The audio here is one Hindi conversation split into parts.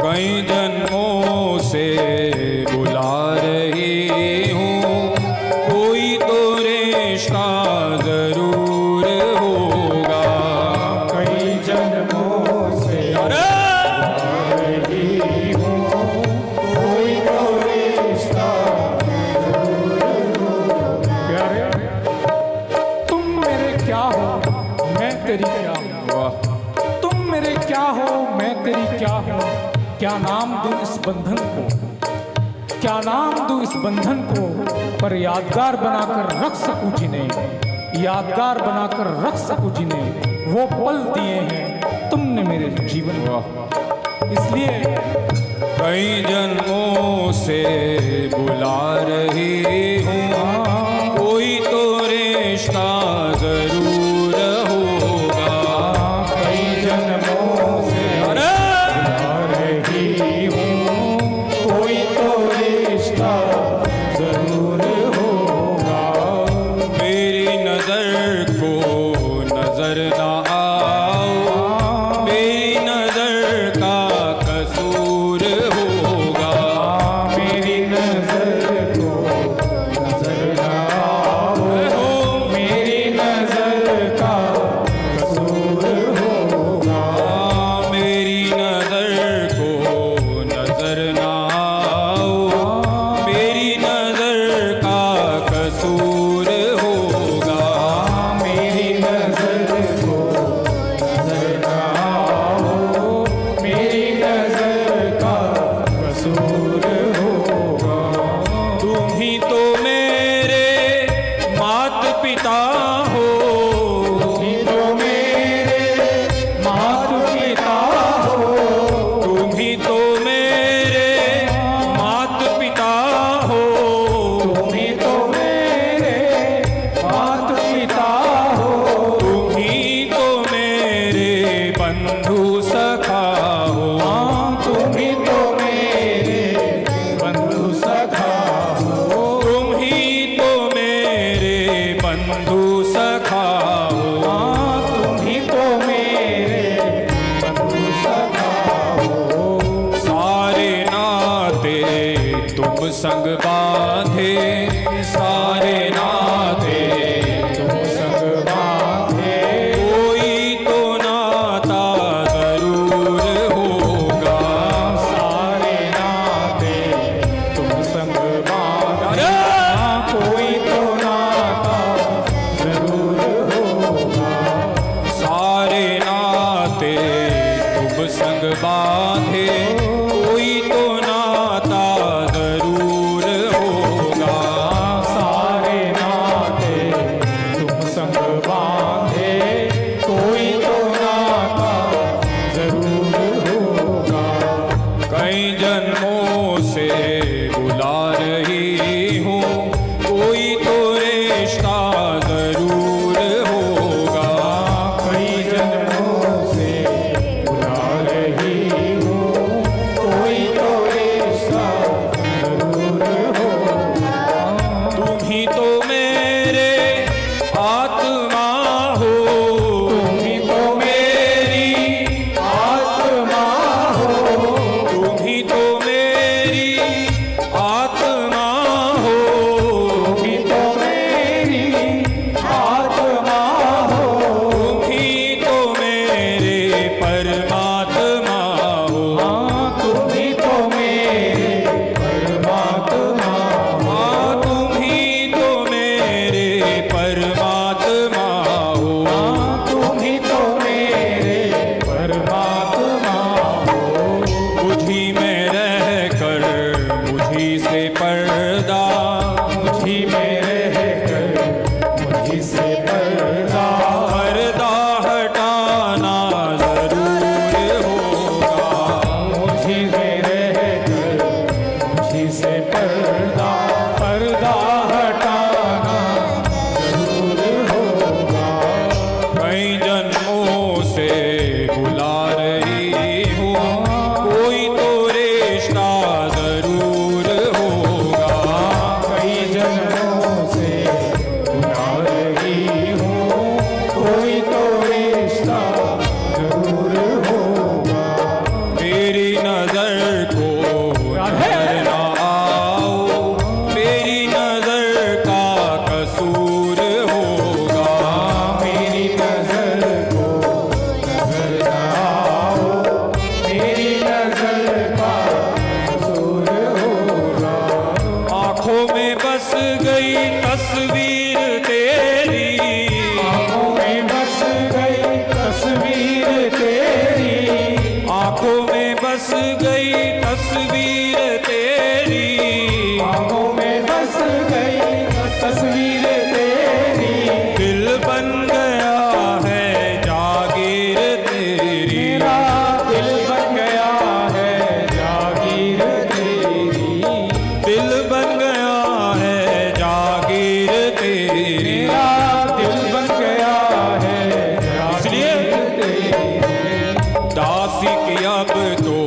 कई जन्मों से बुला रही हूँ, कोई तो रिश्ता जरूर होगा। कई जन्मों से बुला रही हूँ, कोई तो रिश्ता जरूर होगा। प्यारे, तुम मेरे क्या हो, मैं तेरी क्या हूँ। तुम मेरे क्या हो, मैं तेरी क्या हूँ। क्या नाम दूं इस बंधन को, क्या नाम दूं इस बंधन को, पर यादगार बनाकर रख सकूं जिन्हें, यादगार बनाकर रख सकूं जिन्हें, वो पल दिए हैं तुमने मेरे जीवन में। इसलिए कई जन्मों से बुला रही हूँ, कोई तो रिश्ता जरूर होगा। कई जन्मों से बुला रही हूँ, कोई तो रिश्ता जरूर होगा। मेरी नजर को नजर ना आओ, मेरी नजर का कसूर होगा। मेरी नजर को नजर ना आओ, मेरी नजर का कसूर होगा। मेरी नजर को नजर ना आओ, मेरी नजर का कसूर होगा। मेरी नजर को नजर ना आओ, मेरी नजर का कसूर होगा। तुम ही तो मेरे मात पिता हो, तुम तो मेरे माता पिता हो, तुम ही तो मेरे मात पिता हो। तुम ही तो मेरे माता पिता हो, तुम ही तो मेरे बंधु सखा हो। तुम ही तो मेरे बंधु सखा हो, तुम ही तो मेरे बंधु सखा हो। तुम ही तो मेरे बंधु सखा हो। सारे नाते तुम संग बांधे, सारे नाते तुम संग बांधे, कोई तो नाता जरूर होगा। सारे नाते तुम संग बांधे, कोई तो नाता जरूर होगा। सारे नाते तुम संग बांधे, कोई तो नाता जरूर धस गई तस्वीर तेरी, आँखों में धस गई तस्वीर तेरी, दिल बन गया है जागीर तेरी, मेरा दिल बन गया है जागीर तेरी, दिल बन गया है जागीर तेरी। मेरा दिल बन गया है इसलिए जागीर तेरी। दासी की अब तो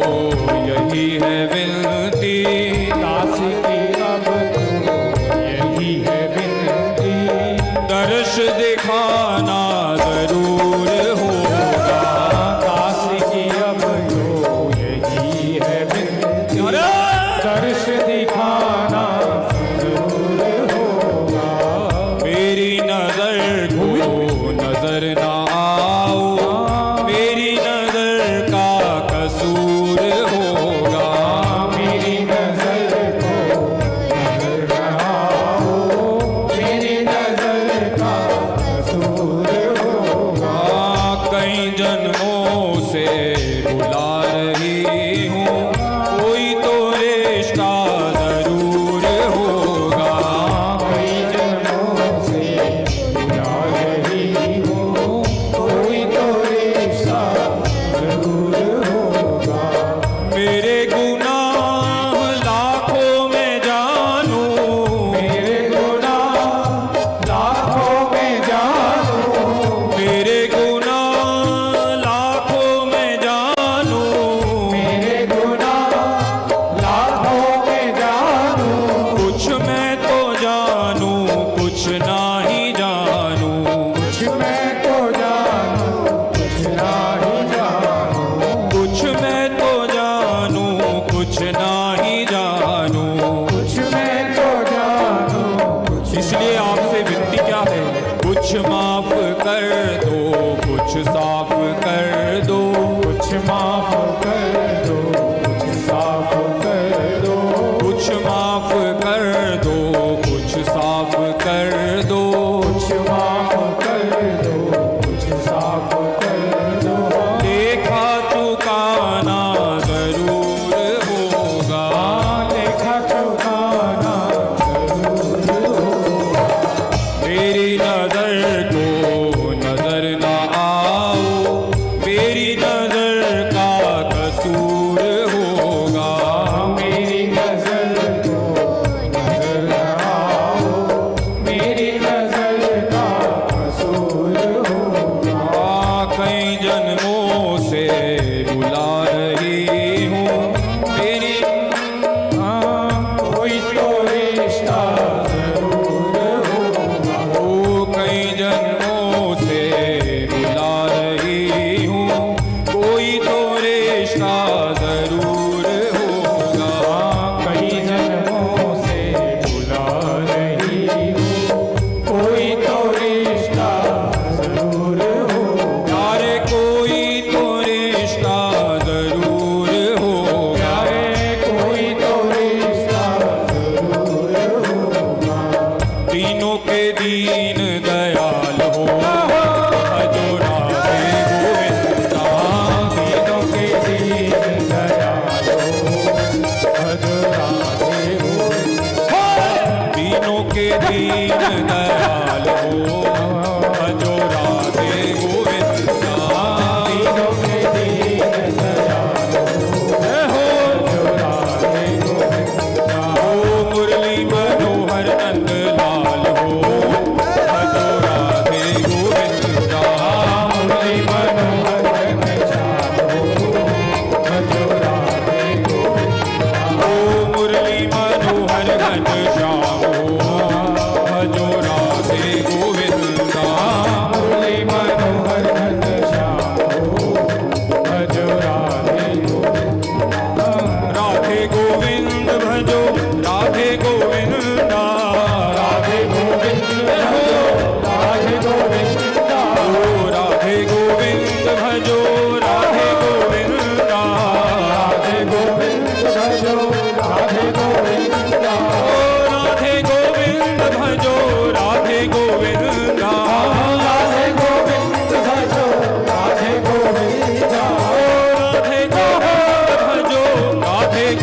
यही है विल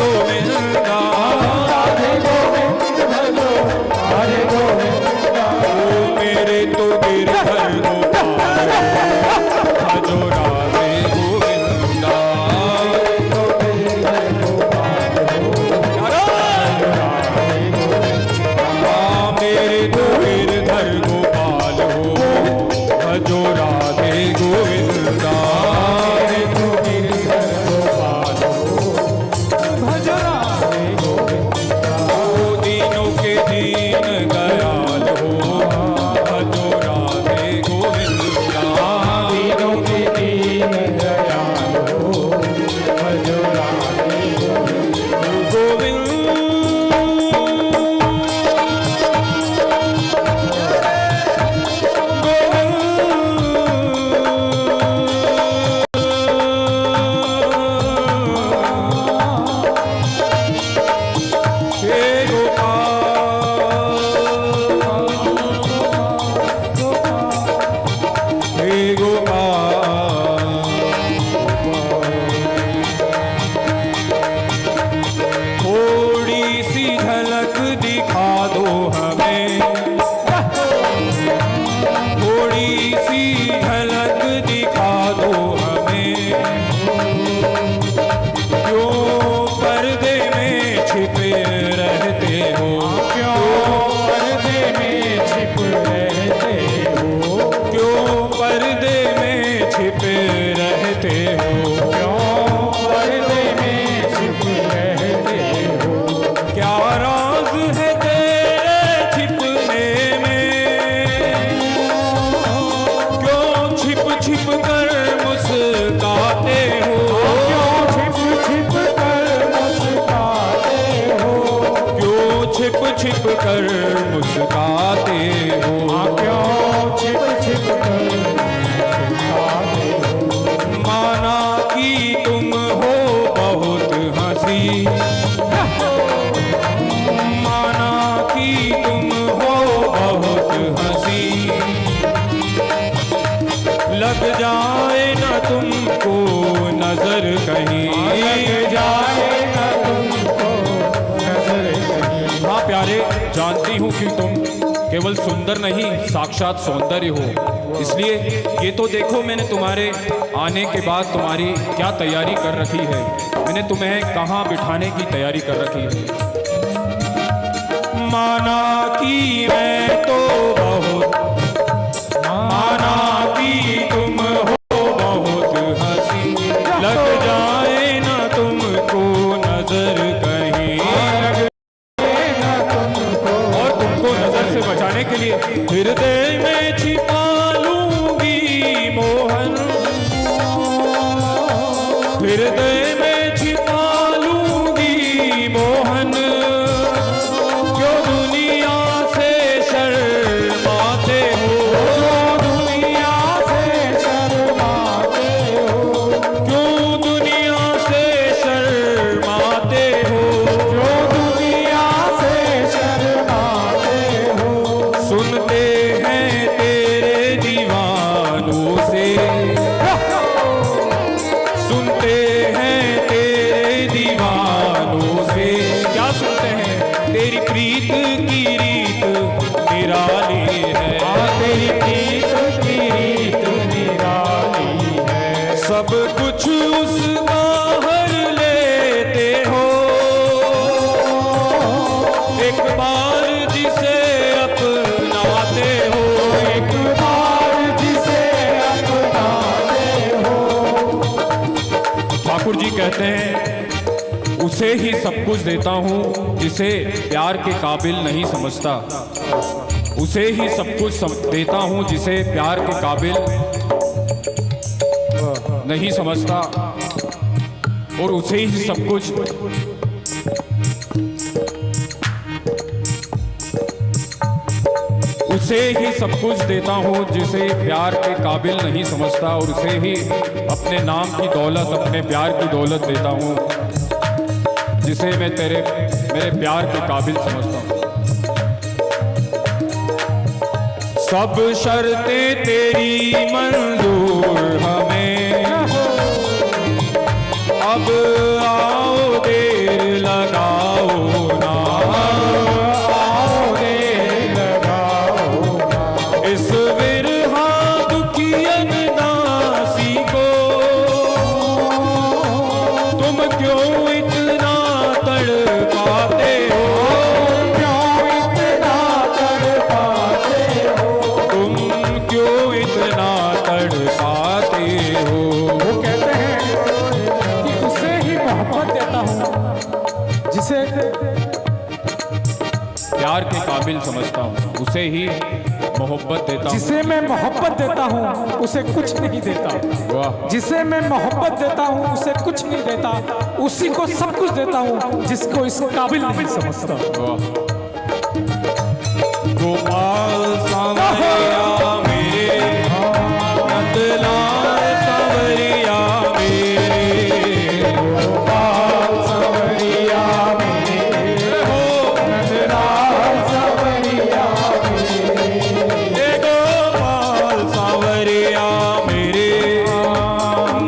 गोविंदा राधे गोविंद भजो हरे गोविंदा ओ मेरे तो गिरधर गोपाल भजो राधे गोविंदा तो गिरधर गोपाल हाँ, मेरे तो गिरधर गोपाल हो भजो राधे गोविंदा तो गिरधर गोपाल भज राधे गोविंदा ओ दीनों के दीन दयाल हो भजो राधे गोविंदा दीनों के दीन दयाल हो भज राधे गोविंदा थोड़ी सी झलक दिखा दो हमें थोड़ी सी झलक दिखा दो हमें क्यों पर्दे में छिपे रहते हो पर्दे में छिप रहते हो क्यों पर्दे में छिपे रहते हो क्यों पर्दे में छिप रहते हो क्या राज है तेरे छिपने में क्यों छिप छिप कर मुस्काते हो क्यों छिप छिप कर मुस्काते हो क्यों छिप छिप कर मुस्काते हो क्यों छिप छिप कर मुस्काते हो माना कि तुम हो बहुत हंसी माना कि तुम हो बहुत हंसी लग जाए न तुमको नजर कहीं लग जाए न तुमको नजर कहीं हाँ प्यारे, जानती हूँ कि तुम केवल सुंदर नहीं साक्षात सौंदर्य हो। इसलिए ये तो देखो मैंने तुम्हारे आने के बाद तुम्हारी क्या तैयारी कर रखी है। मैंने तुम्हें कहाँ बिठाने की तैयारी कर रखी है। माना कि मैं तो बहुत माना कि तुम हो बहुत हंसी लग जाए ना तुमको नजर कहीं और तुमको नजर से बचाने के लिए हृदय में छिपा लूंगी मोहन हृदय में छिपा लूंगी मोहन क्यों दुनिया से शर्माते हो दुनिया से शर्माते हो क्यों दुनिया से शर्माते हो जो दुनिया से शर्माते हो सुनते हैं तेरे दीवानों से सुनते हैं तेरे दीवानों से क्या सुनते हैं तेरी प्रीत की रीत निराली है तेरी प्रीत की रीत निराली है सब कुछ उसका हर लेते हो एक बार जिसे अपनाते हो एक बार जिसे अपनाते हो ठाकुर जी कहते हैं उसे ही सब कुछ देता हूँ जिसे प्यार के काबिल नहीं समझता उसे ही सब कुछ देता हूँ जिसे प्यार के काबिल नहीं समझता और उसे ही सब कुछ उसे ही सब कुछ देता हूँ जिसे प्यार के काबिल नहीं समझता और उसे ही अपने नाम की दौलत अपने प्यार की दौलत देता हूँ जिसे मैं मेरे प्यार के काबिल समझता हूँ सब शर्तें तेरी मंजूर हमें अब आओ देर जिसे प्यार के काबिल समझता हूँ उसे ही मोहब्बत देता हूँ। जिसे मैं मोहब्बत देता हूँ उसे कुछ नहीं देता। वाह, जिसे मैं मोहब्बत देता हूँ उसे कुछ नहीं देता, उसी को सब कुछ देता हूँ जिसको इस काबिल नहीं समझता। वाह। गोपाल सांवरिया मेरे, नंदलाल सांवरिया मेरे, गोपाल सांवरिया मेरे, नंदलाल सांवरिया हे गोपाल सांवरिया मेरे,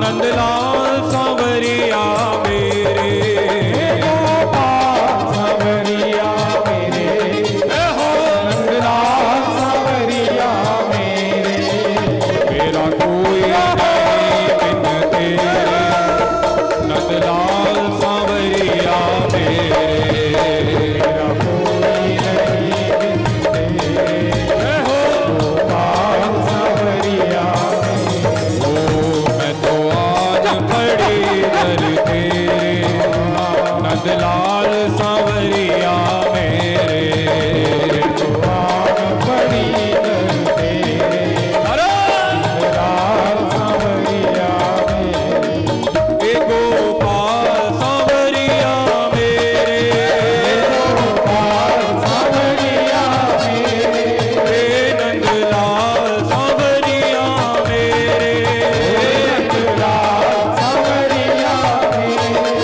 नंदलाल सांवरिया मेरे, गोपाल सांवरिया मेरे, हे हो नंदलाल सांवरिया मेरे। मेरा कोई नहीं बिन तेरे, नंदलाल सांवरिया मेरे, मेरा कोई नहीं बिन तेरे, गोपाल सांवरिया ओ मैं तो आज पड़ी दर तेरे, नंदलाल सांवरिया मेरे, बड़ी दर तेरे, अरे नंदलाल सांवरिया हे गोपाल सांवरिया मेरे, गोपाल सांवरिया मेरे, हे नंदलाल सांवरिया मेरे, नंदलाल सांवरिया मेरे,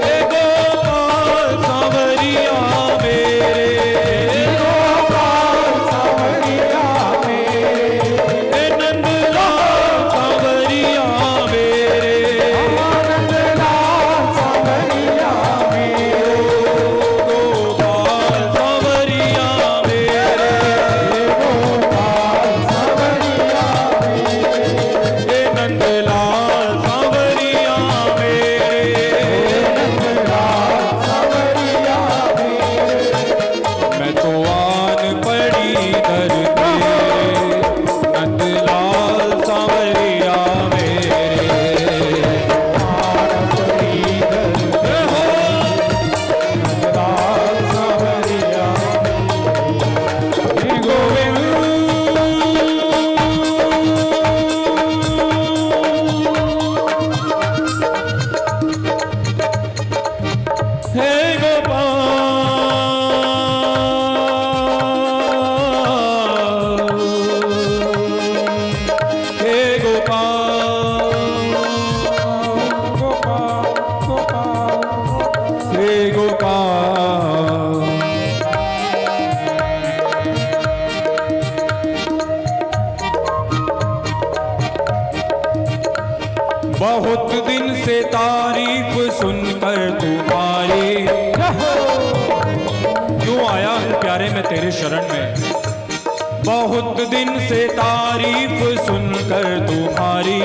हे गोपाल सांवरिया मेरे, गोपाल सांवरिया मेरे, हे नंदलाल सांवरिया मेरे, नंदलाल सांवरिया मेरे, गोपाल सांवरिया मेरे, गोपाल सांवरिया हे नंदलाल सांवरिया मेरे, नंदलाल सांवरिया मैं तो आन पड़ी दर तेरे, नंदलाल सांवरिया मेरे, हे हो नंदलाल सांवरिया हे गोविंद। हे गोपाल, हे गोपाल, गोपाल गोपाल हे गोपाल। बहुत दिन से तारीफ सुनकर तुम्हारी, क्यों आया हूँ प्यारे मैं तेरे शरण में। बहुत दिन से तारीफ सुनकर तुम्हारी,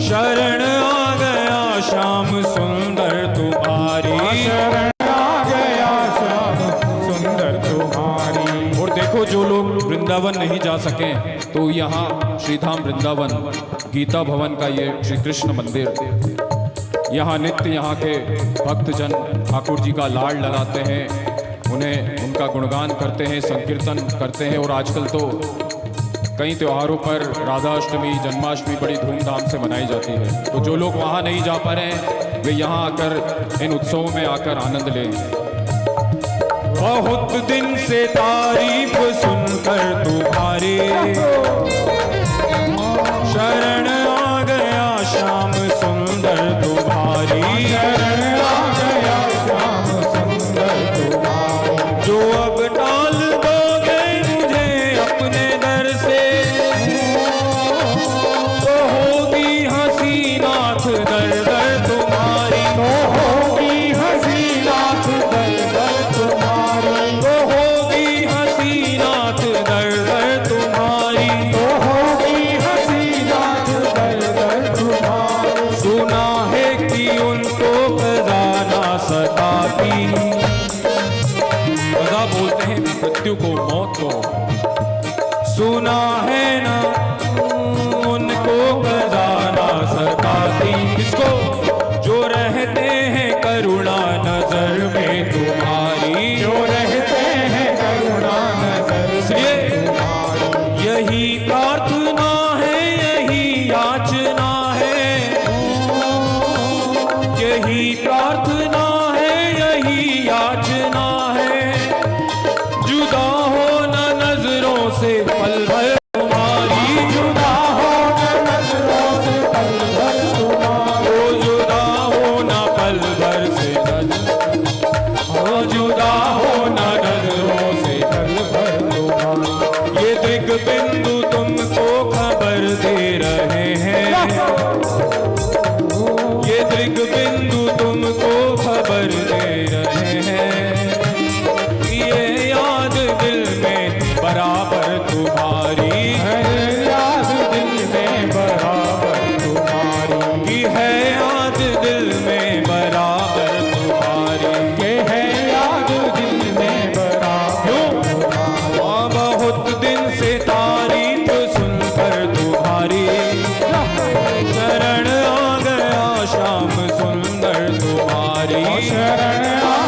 शरण आ गया श्याम सुंदर तुम्हारी। शरण आ गया श्याम सुंदर तुम्हारी। और देखो जो लोग वृंदावन नहीं जा सके तो यहाँ श्रीधाम वृंदावन गीता भवन का ये श्री कृष्ण मंदिर, यहाँ नित्य यहाँ के भक्तजन ठाकुर जी का लाड लगाते हैं, उन्हें उनका गुणगान करते हैं, संकीर्तन करते हैं। और आजकल तो कई त्योहारों पर राधाष्टमी जन्माष्टमी बड़ी धूमधाम से मनाई जाती है। तो जो लोग वहाँ नहीं जा पा रहे हैं वे यहाँ आकर इन उत्सवों में आकर आनंद लें। बहुत दिन से तारीफ सुनकर तुम्हारी, शरण आ गया श्याम सुंदर तुम्हारी। शरण आ गया श्याम सुंदर तुम्हारी। जो अब टाल दोगे मुझे अपने दर से, तो होगी हंसी नाथ दर दर तुम्हारी। तो होगी हंसी नाथ दर दर तुम्हारी। तो होगी हंसी नाथ दर दर तुम्हारी। तो होगी हंसी नाथ दर दर तुम्हारी। सुना है कि उनको खजाना सताती, खजा बोलते हैं मृत्यु को, मौत को। सुना है ना उनको खजाना सताती, किसको? जो रहते हैं करुणा नजर में तुम्हारी, जो रहते हैं करुणा नजर इसलिए यही प्रार्थना है, यही याचना है, यही प्रार्थना है, यही याचना है, जुदा हो न नजरों से पल भर तुम्हारी, जुदा हो न नजरों से पल भर तुम्हारी, ओ जुदा हो न पल भर से नजर, ओ जुदा हो न नजरों से पल भर तुम्हारी। ये दिग बिंदु तुमको खबर दे रहे हैं, ये दिग बिंदु तुमको खबर दे रहे हैं, ये याद दिल में बराबर तुम्हारी है, याद दिल में बराबर तुम्हारी, की है, याद दिल में बराबर तुम्हारी। ये है याद दिल में बराबर तुम्हारी। बहुत दिन से तारीफ सुनकर तुम्हारी, शरण आ गया श्याम सुंदर तुम्हारी, शरण आ